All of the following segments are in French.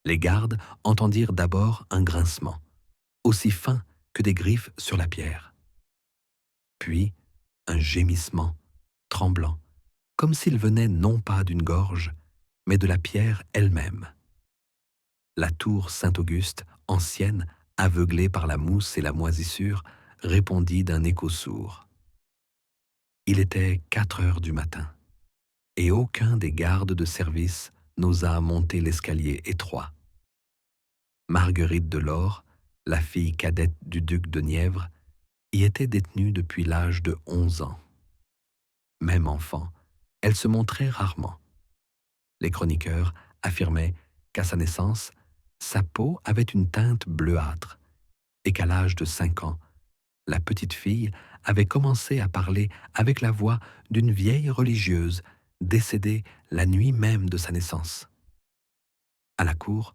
Les gardes entendirent d'abord un grincement, aussi fin que des griffes sur la pierre. Puis un gémissement, tremblant, comme s'il venait non pas d'une gorge, mais de la pierre elle-même. La tour Saint-Auguste, ancienne, aveuglée par la mousse et la moisissure, répondit d'un écho sourd. Il était 4 heures du matin, et aucun des gardes de service n'osa monter l'escalier étroit. Marguerite de Lor, la fille cadette du duc de Nièvre, y était détenue depuis l'âge de 11 ans. Même enfant, elle se montrait rarement. Les chroniqueurs affirmaient qu'à sa naissance, sa peau avait une teinte bleuâtre et qu'à l'âge de 5 ans, la petite fille avait commencé à parler avec la voix d'une vieille religieuse décédée la nuit même de sa naissance. À la cour,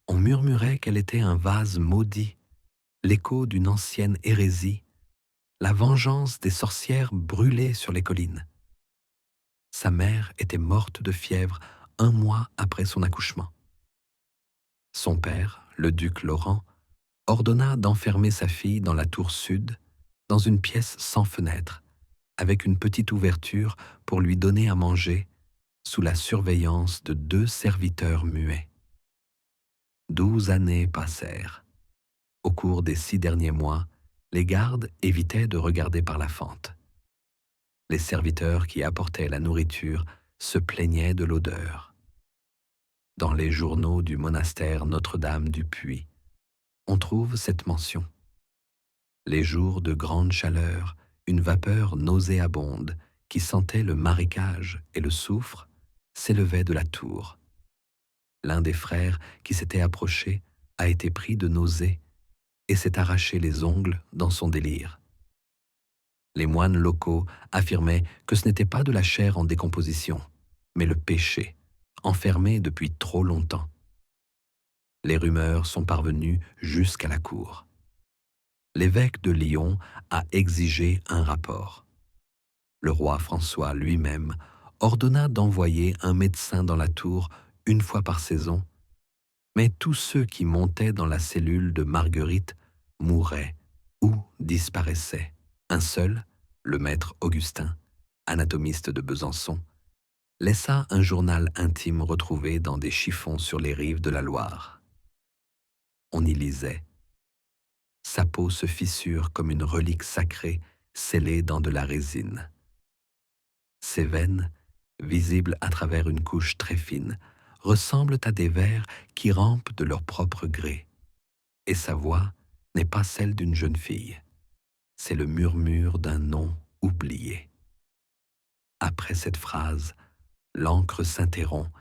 on murmurait qu'elle était un vase maudit, l'écho d'une ancienne hérésie, la vengeance des sorcières brûlées sur les collines. Sa mère était morte de fièvre 1 mois après son accouchement. Son père, le duc Laurent, ordonna d'enfermer sa fille dans la tour sud, dans une pièce sans fenêtre, avec une petite ouverture pour lui donner à manger, sous la surveillance de 2 serviteurs muets. 12 années passèrent. Au cours des 6 derniers mois, les gardes évitaient de regarder par la fente. Les serviteurs qui apportaient la nourriture se plaignaient de l'odeur. Dans les journaux du monastère Notre-Dame du Puy, on trouve cette mention. Les jours de grande chaleur, une vapeur nauséabonde qui sentait le marécage et le soufre s'élevait de la tour. L'un des frères qui s'était approché a été pris de nausée et s'est arraché les ongles dans son délire. Les moines locaux affirmaient que ce n'était pas de la chair en décomposition, mais le péché, enfermé depuis trop longtemps. Les rumeurs sont parvenues jusqu'à la cour. L'évêque de Lyon a exigé un rapport. Le roi François lui-même ordonna d'envoyer un médecin dans la tour 1 fois par saison, mais tous ceux qui montaient dans la cellule de Marguerite mouraient ou disparaissaient. Un seul, le maître Augustin, anatomiste de Besançon, laissa un journal intime retrouvé dans des chiffons sur les rives de la Loire. On y lisait « Sa peau se fissure comme une relique sacrée scellée dans de la résine. Ses veines, visibles à travers une couche très fine, ressemblent à des vers qui rampent de leur propre gré. Et sa voix n'est pas celle d'une jeune fille. C'est le murmure d'un nom oublié. » Après cette phrase, l'encre s'interrompt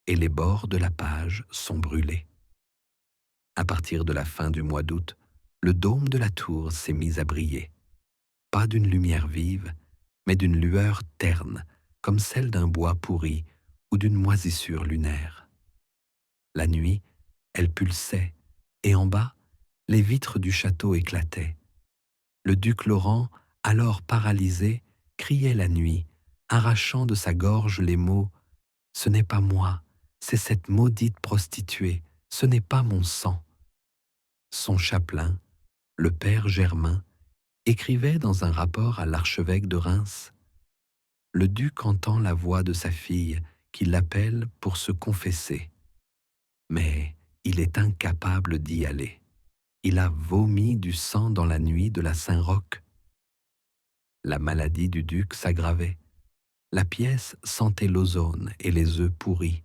et les bords de la page sont brûlés. À partir de la fin du mois d'août, le dôme de la tour s'est mis à briller. Pas d'une lumière vive, mais d'une lueur terne, comme celle d'un bois pourri ou d'une moisissure lunaire. La nuit, elle pulsait, et en bas, les vitres du château éclataient. Le duc Laurent, alors paralysé, criait la nuit, arrachant de sa gorge les mots « Ce n'est pas moi, c'est cette maudite prostituée, ce n'est pas mon sang ». Son chapelain, le père Germain, écrivait dans un rapport à l'archevêque de Reims « Le duc entend la voix de sa fille qui l'appelle pour se confesser. Mais il est incapable d'y aller. Il a vomi du sang dans la nuit de la Saint-Roch. » La maladie du duc s'aggravait. La pièce sentait l'ozone et les œufs pourris.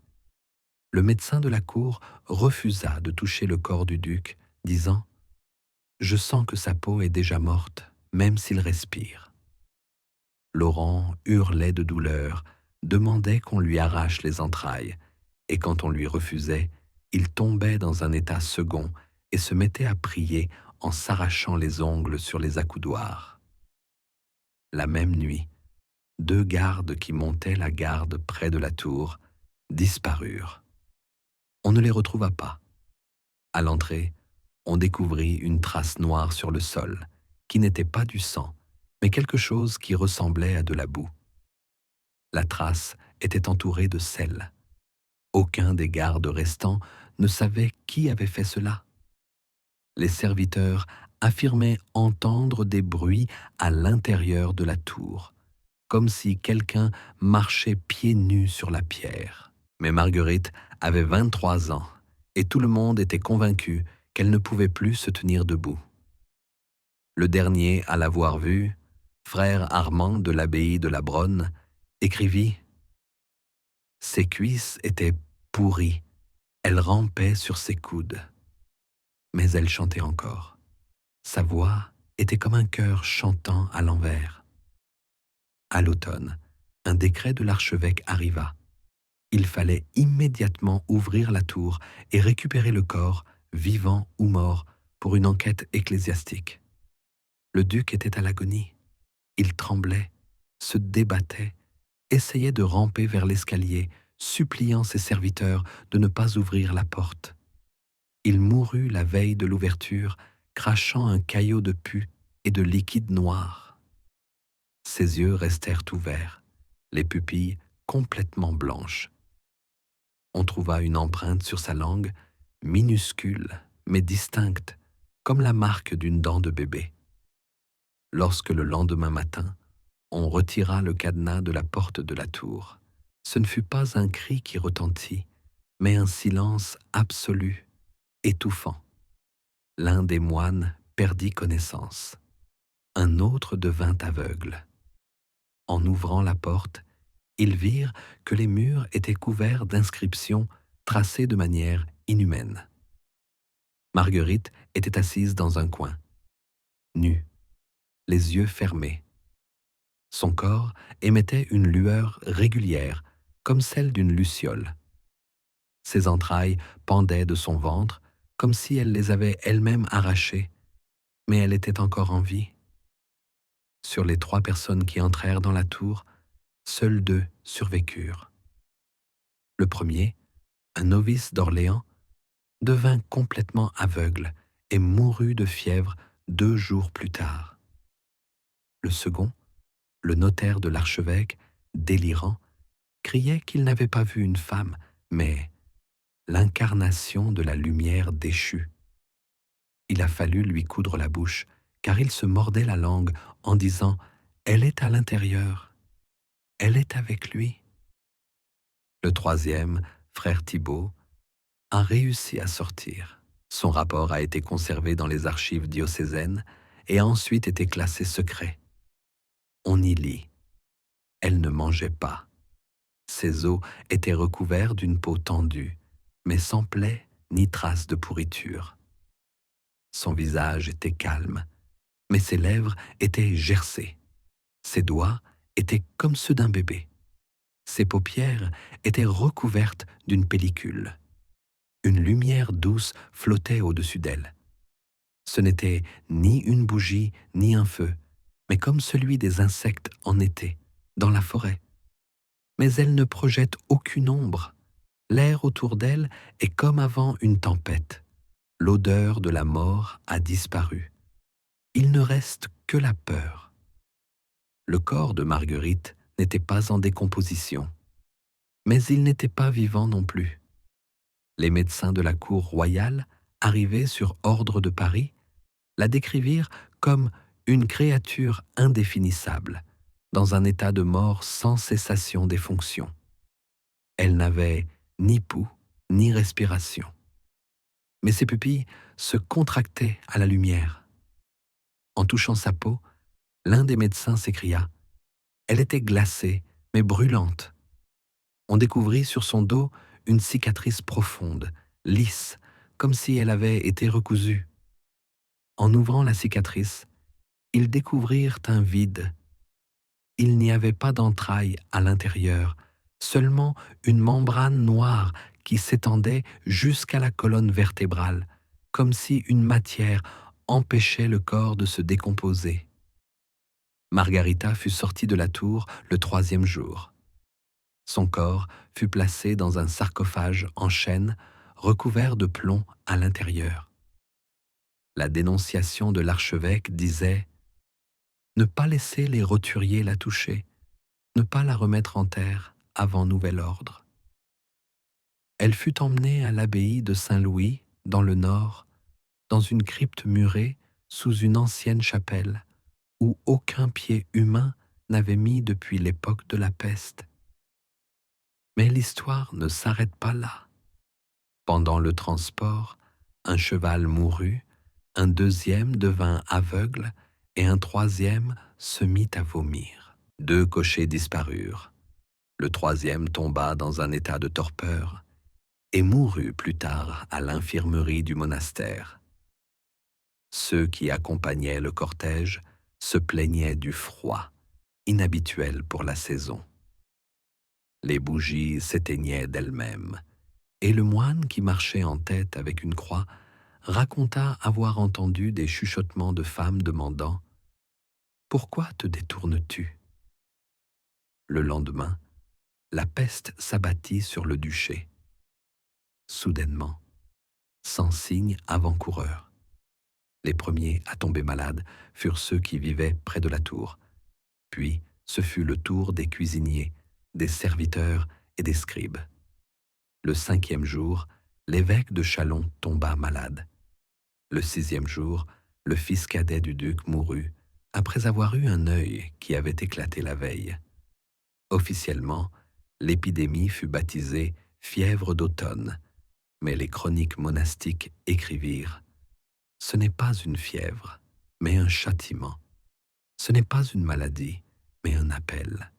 Le médecin de la cour refusa de toucher le corps du duc, disant « Je sens que sa peau est déjà morte, même s'il respire. » Laurent hurlait de douleur, demandait qu'on lui arrache les entrailles, et quand on lui refusait, il tombait dans un état second et se mettait à prier en s'arrachant les ongles sur les accoudoirs. La même nuit, 2 gardes qui montaient la garde près de la tour disparurent. On ne les retrouva pas. À l'entrée, on découvrit une trace noire sur le sol, qui n'était pas du sang, mais quelque chose qui ressemblait à de la boue. La trace était entourée de sel. Aucun des gardes restants ne savait qui avait fait cela. Les serviteurs affirmaient entendre des bruits à l'intérieur de la tour, comme si quelqu'un marchait pieds nus sur la pierre. Mais Marguerite avait 23 ans et tout le monde était convaincu qu'elle ne pouvait plus se tenir debout. Le dernier à l'avoir vue, frère Armand de l'abbaye de la Bronne, écrivit « Ses cuisses étaient pourries, elle rampait sur ses coudes. » Mais elle chantait encore. Sa voix était comme un chœur chantant à l'envers. À l'automne, un décret de l'archevêque arriva. Il fallait immédiatement ouvrir la tour et récupérer le corps, vivant ou mort, pour une enquête ecclésiastique. Le duc était à l'agonie. Il tremblait, se débattait, essayait de ramper vers l'escalier, suppliant ses serviteurs de ne pas ouvrir la porte. Il mourut la veille de l'ouverture, crachant un caillot de pus et de liquide noir. Ses yeux restèrent ouverts, les pupilles complètement blanches. On trouva une empreinte sur sa langue, minuscule mais distincte, comme la marque d'une dent de bébé. Lorsque le lendemain matin, on retira le cadenas de la porte de la tour, ce ne fut pas un cri qui retentit, mais un silence absolu, étouffant. L'un des moines perdit connaissance. Un autre devint aveugle. En ouvrant la porte, ils virent que les murs étaient couverts d'inscriptions tracées de manière inhumaine. Marguerite était assise dans un coin, nue, les yeux fermés. Son corps émettait une lueur régulière, comme celle d'une luciole. Ses entrailles pendaient de son ventre, comme si elle les avait elle-même arrachées, mais elle était encore en vie. Sur les 3 personnes qui entrèrent dans la tour, seuls 2 survécurent. Le premier, un novice d'Orléans, devint complètement aveugle et mourut de fièvre 2 jours plus tard. Le second, le notaire de l'archevêque, délirant, criait qu'il n'avait pas vu une femme, mais l'incarnation de la lumière déchue. Il a fallu lui coudre la bouche, car il se mordait la langue en disant « Elle est à l'intérieur, elle est avec lui ». Le troisième, frère Thibaut, a réussi à sortir. Son rapport a été conservé dans les archives diocésaines et a ensuite été classé secret. On y lit « Elle ne mangeait pas. Ses os étaient recouverts d'une peau tendue, mais sans plaie ni trace de pourriture. Son visage était calme, mais ses lèvres étaient gercées. Ses doigts étaient comme ceux d'un bébé. Ses paupières étaient recouvertes d'une pellicule. Une lumière douce flottait au-dessus d'elle. Ce n'était ni une bougie ni un feu, mais comme celui des insectes en été, dans la forêt. Mais elle ne projette aucune ombre. L'air autour d'elle est comme avant une tempête. L'odeur de la mort a disparu. Il ne reste que la peur. Le corps de Marguerite n'était pas en décomposition, mais il n'était pas vivant non plus. Les médecins de la cour royale, arrivés sur ordre de Paris, la décrivirent comme une créature indéfinissable, dans un état de mort sans cessation des fonctions. Elle n'avait ni pouls ni respiration. Mais ses pupilles se contractaient à la lumière. En touchant sa peau, l'un des médecins s'écria « Elle était glacée, mais brûlante ». On découvrit sur son dos une cicatrice profonde, lisse, comme si elle avait été recousue. En ouvrant la cicatrice, ils découvrirent un vide. Il n'y avait pas d'entrailles à l'intérieur, seulement une membrane noire qui s'étendait jusqu'à la colonne vertébrale, comme si une matière empêchait le corps de se décomposer. Margarita fut sortie de la tour le 3e jour. Son corps fut placé dans un sarcophage en chêne recouvert de plomb à l'intérieur. La dénonciation de l'archevêque disait « Ne pas laisser les roturiers la toucher, ne pas la remettre en terre avant nouvel ordre. » Elle fut emmenée à l'abbaye de Saint-Louis, dans le nord, dans une crypte murée sous une ancienne chapelle, où aucun pied humain n'avait mis depuis l'époque de la peste. Mais l'histoire ne s'arrête pas là. Pendant le transport, un cheval mourut, un deuxième devint aveugle et un troisième se mit à vomir. 2 cochers disparurent. Le troisième tomba dans un état de torpeur et mourut plus tard à l'infirmerie du monastère. Ceux qui accompagnaient le cortège se plaignaient du froid, inhabituel pour la saison. Les bougies s'éteignaient d'elles-mêmes, et le moine qui marchait en tête avec une croix raconta avoir entendu des chuchotements de femmes demandant « Pourquoi te détournes-tu » Le lendemain, la peste s'abattit sur le duché. Soudainement, sans signe avant-coureur. Les premiers à tomber malades furent ceux qui vivaient près de la tour. Puis, ce fut le tour des cuisiniers, des serviteurs et des scribes. Le 5e jour, l'évêque de Châlons tomba malade. Le 6e jour, le fils cadet du duc mourut, après avoir eu un œil qui avait éclaté la veille. Officiellement, l'épidémie fut baptisée fièvre d'automne, mais les chroniques monastiques écrivirent « Ce n'est pas une fièvre, mais un châtiment. Ce n'est pas une maladie, mais un appel. »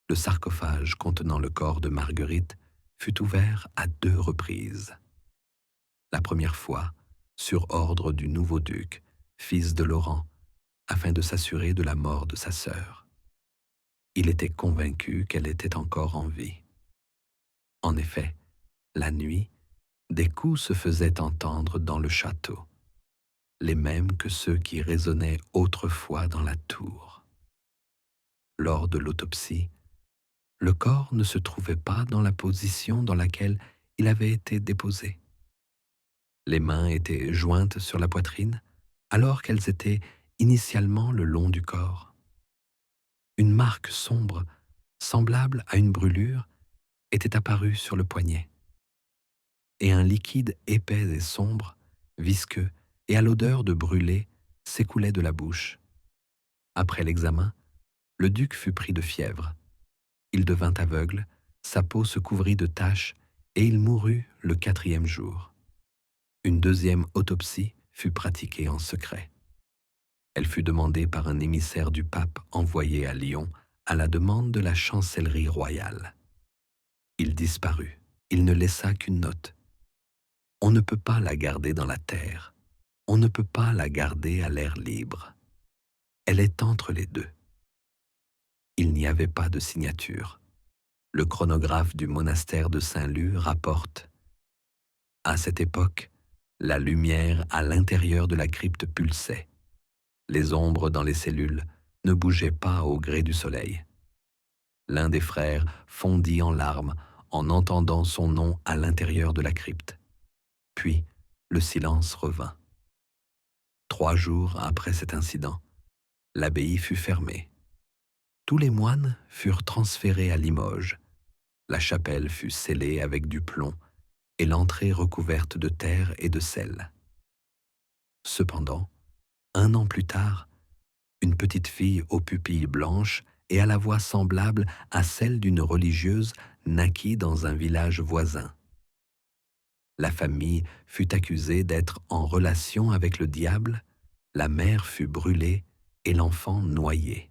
Le sarcophage contenant le corps de Marguerite fut ouvert à 2 reprises. La première fois, sur ordre du nouveau duc, fils de Laurent, afin de s'assurer de la mort de sa sœur. Il était convaincu qu'elle était encore en vie. En effet, la nuit, des coups se faisaient entendre dans le château, les mêmes que ceux qui résonnaient autrefois dans la tour. Lors de l'autopsie, le corps ne se trouvait pas dans la position dans laquelle il avait été déposé. Les mains étaient jointes sur la poitrine, alors qu'elles étaient initialement le long du corps. Une marque sombre, semblable à une brûlure, était apparue sur le poignet. Et un liquide épais et sombre, visqueux et à l'odeur de brûlé, s'écoulait de la bouche. Après l'examen, le duc fut pris de fièvre. Il devint aveugle, sa peau se couvrit de taches et il mourut le 4e jour. Une 2e autopsie fut pratiquée en secret. Elle fut demandée par un émissaire du pape envoyé à Lyon à la demande de la chancellerie royale. Il disparut. Il ne laissa qu'une note. On ne peut pas la garder dans la terre. On ne peut pas la garder à l'air libre. Elle est entre les deux. Il n'y avait pas de signature. Le chronographe du monastère de Saint-Leu rapporte « À cette époque, la lumière à l'intérieur de la crypte pulsait. Les ombres dans les cellules ne bougeaient pas au gré du soleil. L'un des frères fondit en larmes en entendant son nom à l'intérieur de la crypte. Puis, le silence revint. 3 jours après cet incident, l'abbaye fut fermée. Tous les moines furent transférés à Limoges. La chapelle fut scellée avec du plomb et l'entrée recouverte de terre et de sel. Cependant, 1 an plus tard, une petite fille aux pupilles blanches et à la voix semblable à celle d'une religieuse naquit dans un village voisin. La famille fut accusée d'être en relation avec le diable, la mère fut brûlée et l'enfant noyé.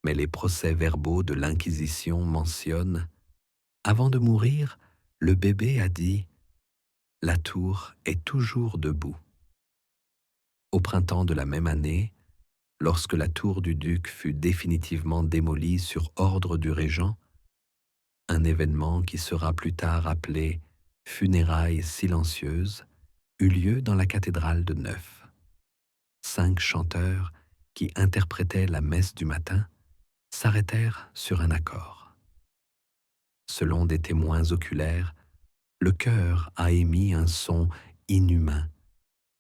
Mais les procès-verbaux de l'Inquisition mentionnent « Avant de mourir, le bébé a dit « La tour est toujours debout ». Au printemps de la même année, lorsque la tour du duc fut définitivement démolie sur ordre du régent, un événement qui sera plus tard appelé « funérailles silencieuses » eut lieu dans la cathédrale de Neuf. 5 chanteurs qui interprétaient la messe du matin s'arrêtèrent sur un accord. Selon des témoins oculaires, le chœur a émis un son inhumain,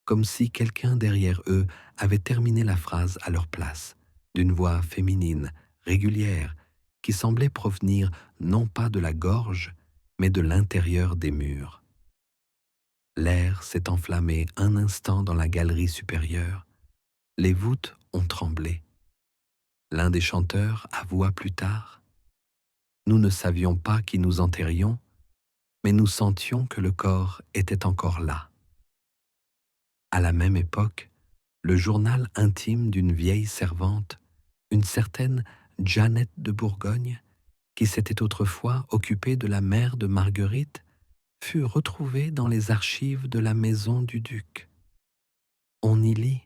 comme si quelqu'un derrière eux avait terminé la phrase à leur place, d'une voix féminine, régulière, qui semblait provenir non pas de la gorge, mais de l'intérieur des murs. L'air s'est enflammé un instant dans la galerie supérieure, les voûtes ont tremblé. L'un des chanteurs avoua plus tard: nous ne savions pas qui nous enterrions, mais nous sentions que le corps était encore là. À la même époque, le journal intime d'une vieille servante, une certaine Jeannette de Bourgogne, qui s'était autrefois occupée de la mère de Marguerite, fut retrouvé dans les archives de la maison du duc. On y lit: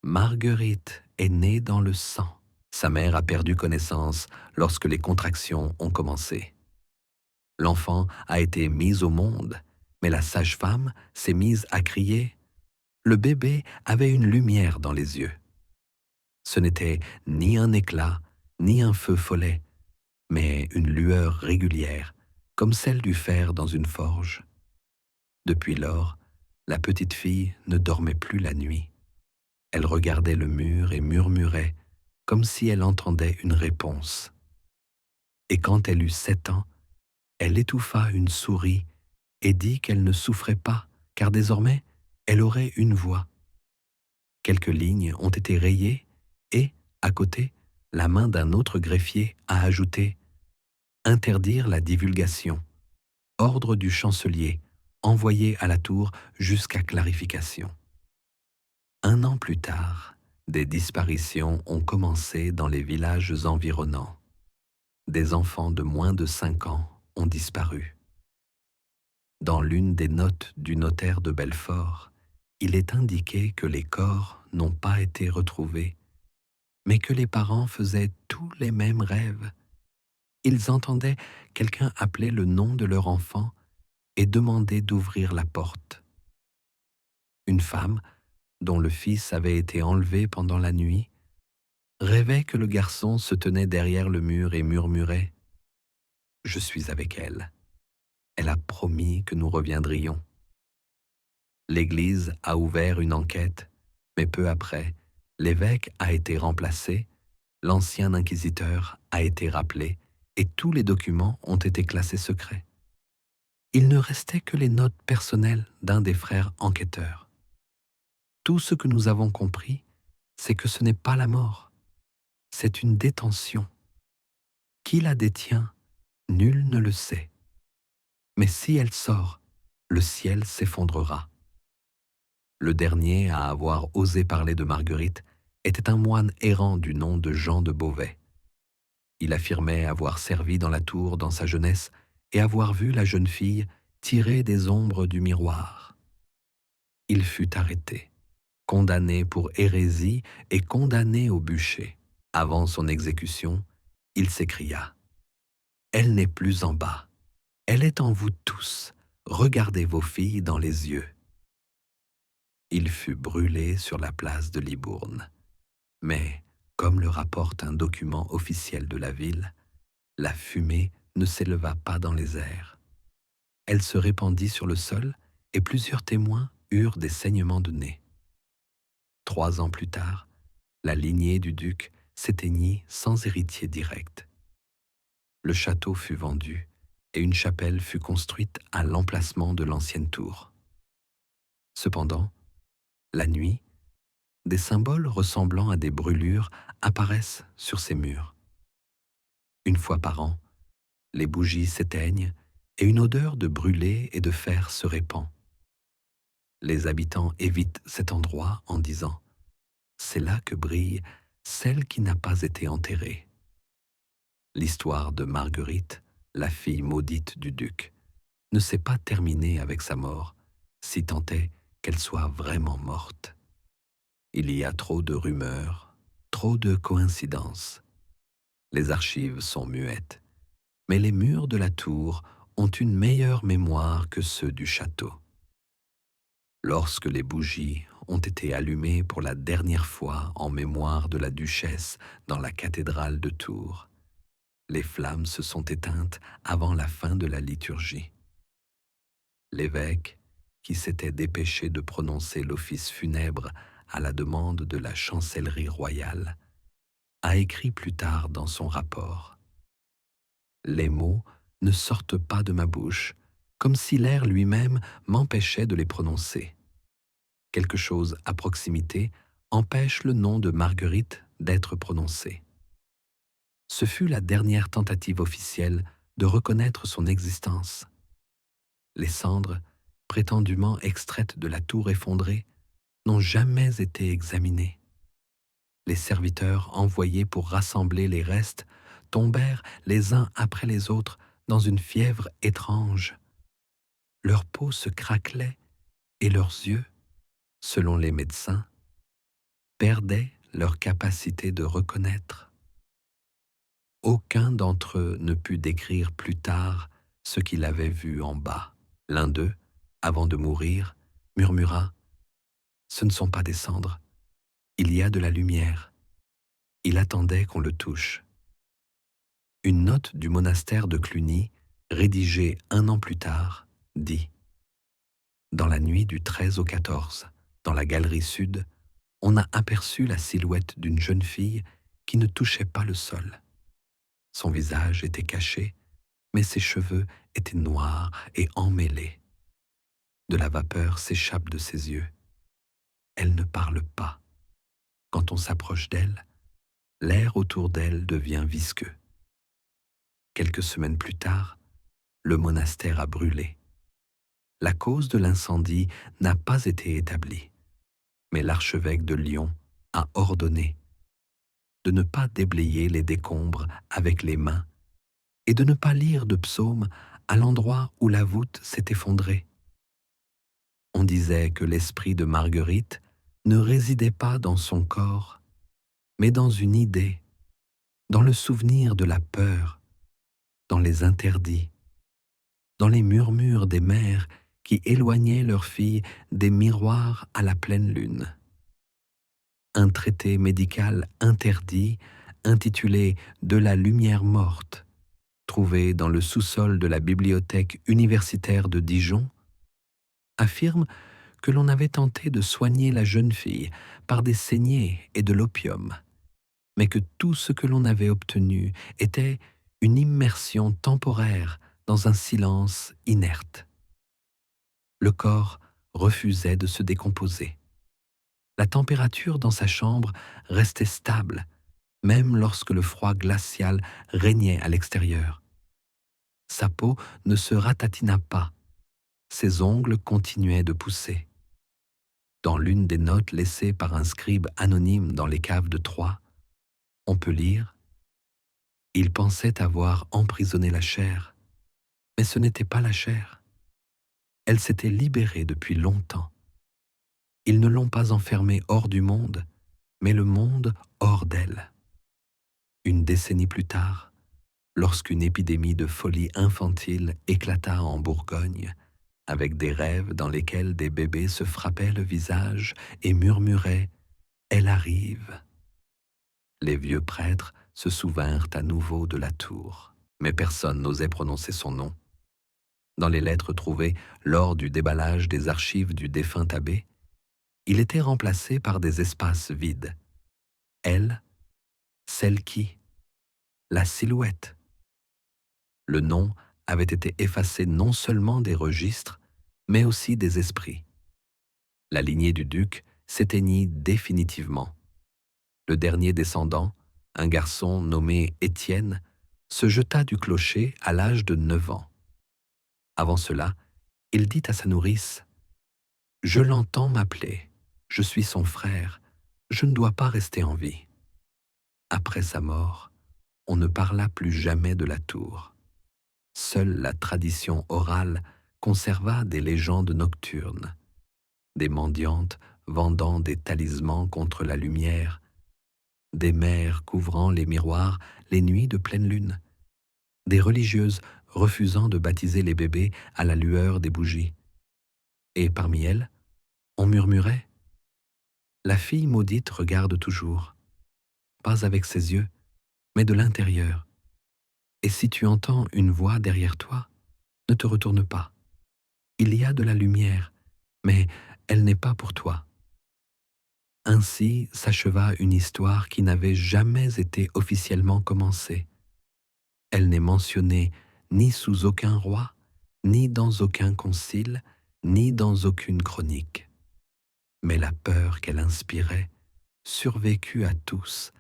Marguerite est née dans le sang. Sa mère a perdu connaissance lorsque les contractions ont commencé. L'enfant a été mis au monde, mais la sage-femme s'est mise à crier. Le bébé avait une lumière dans les yeux. Ce n'était ni un éclat, ni un feu follet, mais une lueur régulière, comme celle du fer dans une forge. Depuis lors, la petite fille ne dormait plus la nuit. Elle regardait le mur et murmurait, comme si elle entendait une réponse. Et quand elle eut 7 ans, elle étouffa une souris et dit qu'elle ne souffrait pas, car désormais, elle aurait une voix. Quelques lignes ont été rayées et, à côté, la main d'un autre greffier a ajouté: interdire la divulgation. Ordre du chancelier, envoyé à la tour jusqu'à clarification. 1 an plus tard, des disparitions ont commencé dans les villages environnants. Des enfants de moins de 5 ans ont disparu. Dans l'une des notes du notaire de Belfort, il est indiqué que les corps n'ont pas été retrouvés, mais que les parents faisaient tous les mêmes rêves. Ils entendaient quelqu'un appeler le nom de leur enfant et demander d'ouvrir la porte. Une femme, dont le fils avait été enlevé pendant la nuit, rêvait que le garçon se tenait derrière le mur et murmurait: « Je suis avec elle. Elle a promis que nous reviendrions. » L'Église a ouvert une enquête, mais peu après, l'évêque a été remplacé, l'ancien inquisiteur a été rappelé et tous les documents ont été classés secrets. Il ne restait que les notes personnelles d'un des frères enquêteurs. Tout ce que nous avons compris, c'est que ce n'est pas la mort, c'est une détention. Qui la détient, nul ne le sait. Mais si elle sort, le ciel s'effondrera. Le dernier à avoir osé parler de Marguerite était un moine errant du nom de Jean de Beauvais. Il affirmait avoir servi dans la tour dans sa jeunesse et avoir vu la jeune fille tirer des ombres du miroir. Il fut arrêté, condamné pour hérésie et condamné au bûcher. Avant son exécution, il s'écria: « Elle n'est plus en bas, elle est en vous tous, regardez vos filles dans les yeux. » Il fut brûlé sur la place de Libourne. Mais, comme le rapporte un document officiel de la ville, la fumée ne s'éleva pas dans les airs. Elle se répandit sur le sol et plusieurs témoins eurent des saignements de nez. 3 ans plus tard, la lignée du duc s'éteignit sans héritier direct. Le château fut vendu et une chapelle fut construite à l'emplacement de l'ancienne tour. Cependant, la nuit, des symboles ressemblant à des brûlures apparaissent sur ces murs. Une fois par an, les bougies s'éteignent et une odeur de brûlé et de fer se répand. Les habitants évitent cet endroit en disant: « C'est là que brille celle qui n'a pas été enterrée. » L'histoire de Marguerite, la fille maudite du duc, ne s'est pas terminée avec sa mort, si tant est qu'elle soit vraiment morte. Il y a trop de rumeurs, trop de coïncidences. Les archives sont muettes, mais les murs de la tour ont une meilleure mémoire que ceux du château. Lorsque les bougies ont été allumées pour la dernière fois en mémoire de la duchesse dans la cathédrale de Tours, les flammes se sont éteintes avant la fin de la liturgie. L'évêque, qui s'était dépêché de prononcer l'office funèbre à la demande de la chancellerie royale, a écrit plus tard dans son rapport: « Les mots ne sortent pas de ma bouche, comme si l'air lui-même m'empêchait de les prononcer. Quelque chose à proximité empêche le nom de Marguerite d'être prononcé. Ce fut la dernière tentative officielle de reconnaître son existence. Les cendres, prétendument extraites de la tour effondrée, n'ont jamais été examinées. Les serviteurs envoyés pour rassembler les restes tombèrent les uns après les autres dans une fièvre étrange. Leur peau se craquelait et leurs yeux, selon les médecins, perdaient leur capacité de reconnaître. Aucun d'entre eux ne put décrire plus tard ce qu'il avait vu en bas. L'un d'eux, avant de mourir, murmura « Ce ne sont pas des cendres, il y a de la lumière. » Il attendait qu'on le touche. Une note du monastère de Cluny, rédigée 1 an plus tard, dit « Dans la nuit du 13 au 14, dans la galerie sud, on a aperçu la silhouette d'une jeune fille qui ne touchait pas le sol. Son visage était caché, mais ses cheveux étaient noirs et emmêlés. De la vapeur s'échappe de ses yeux. Elle ne parle pas. Quand on s'approche d'elle, l'air autour d'elle devient visqueux. Quelques semaines plus tard, le monastère a brûlé. La cause de l'incendie n'a pas été établie, mais l'archevêque de Lyon a ordonné de ne pas déblayer les décombres avec les mains et de ne pas lire de psaumes à l'endroit où la voûte s'est effondrée. On disait que l'esprit de Marguerite ne résidait pas dans son corps, mais dans une idée, dans le souvenir de la peur, dans les interdits, dans les murmures des mères qui éloignaient leurs filles des miroirs à la pleine lune. Un traité médical interdit, intitulé « De la lumière morte », trouvé dans le sous-sol de la bibliothèque universitaire de Dijon, affirme que l'on avait tenté de soigner la jeune fille par des saignées et de l'opium, mais que tout ce que l'on avait obtenu était une immersion temporaire dans un silence inerte. Le corps refusait de se décomposer. La température dans sa chambre restait stable, même lorsque le froid glacial régnait à l'extérieur. Sa peau ne se ratatina pas, ses ongles continuaient de pousser. Dans l'une des notes laissées par un scribe anonyme dans les caves de Troyes, on peut lire « Il pensait avoir emprisonné la chair, mais ce n'était pas la chair. Elle s'était libérée depuis longtemps. Ils ne l'ont pas enfermée hors du monde, mais le monde hors d'elle. » Une décennie plus tard, lorsqu'une épidémie de folie infantile éclata en Bourgogne, avec des rêves dans lesquels des bébés se frappaient le visage et murmuraient « Elle arrive !» Les vieux prêtres se souvinrent à nouveau de la tour, mais personne n'osait prononcer son nom. Dans les lettres trouvées lors du déballage des archives du défunt abbé, il était remplacé par des espaces vides. Elle, celle qui, la silhouette. Le nom avait été effacé non seulement des registres, mais aussi des esprits. La lignée du duc s'éteignit définitivement. Le dernier descendant, un garçon nommé Étienne, se jeta du clocher à l'âge de 9 ans. Avant cela, il dit à sa nourrice « Je l'entends m'appeler, je suis son frère, je ne dois pas rester en vie. » Après sa mort, on ne parla plus jamais de la tour. Seule la tradition orale conserva des légendes nocturnes, des mendiantes vendant des talismans contre la lumière, des mères couvrant les miroirs les nuits de pleine lune, des religieuses refusant de baptiser les bébés à la lueur des bougies. Et parmi elles, on murmurait « La fille maudite regarde toujours, pas avec ses yeux, mais de l'intérieur. Et si tu entends une voix derrière toi, ne te retourne pas. Il y a de la lumière, mais elle n'est pas pour toi. » Ainsi s'acheva une histoire qui n'avait jamais été officiellement commencée. Elle n'est mentionnée ni sous aucun roi, ni dans aucun concile, ni dans aucune chronique. Mais la peur qu'elle inspirait survécut à tous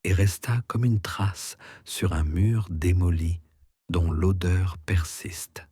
et resta comme une trace sur un mur démoli dont l'odeur persiste.